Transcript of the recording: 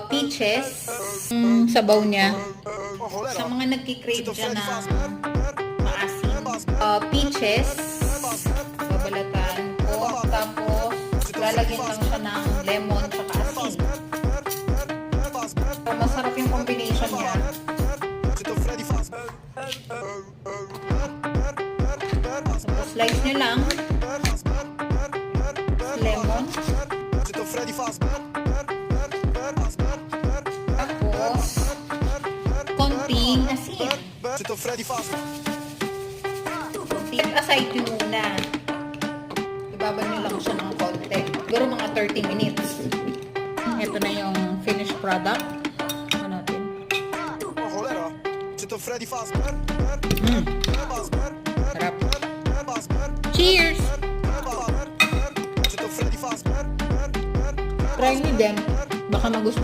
peaches, sabaw niya. Sa mga nagkikrave dyan na maasim, peaches, babalatan ko, tapos lalagyan lang siya ng lemon tsaka asin. So, masarap yung combination niya. Tapos slice nyo lang lemon, tapos konting asin. Konting aside nyo muna. Ibabad nyo lang siya ng konti. Siguro mga 30 minutes. Ito na yung finished product. Ano natin? Sarap. Cheers! Try nyo din. Baka magustuhan